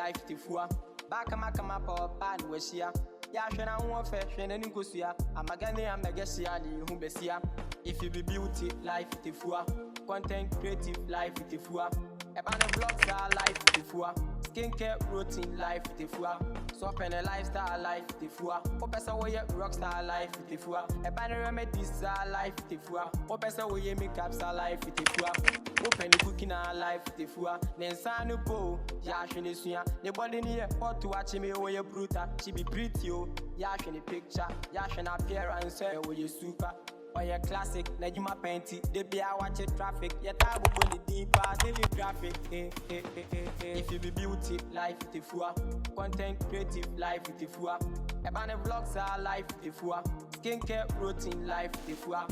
life tifua. Kama pop and wesia. Ya shena unwafe, shena ninkosia. Amagane amegesia ni humbesia. If you be beauty, life tifua. Content creative, life tifua. Ebane vlogs are life tifua. Skincare routine, life tifua. Swap and a lifestyle, life tifua. Opesa woye rockstar, life tifua. Ebane remedies are life tifua. Opesa woye makeups are life tifua. Open the cooking our life tifua. Nensanu po, ya shene suya. The body ni hot to watch me woye bruta. She be pretty yo. Ya shene picture, ya shene appearance, woye super. Or your classic, Najuma Painty, they be a watch traffic, your table on the deeper, daily graphic. If you be beauty, life tifua. Content creative, life tifua. Ebane vlogs are life tifua. Skincare routine, life tifua.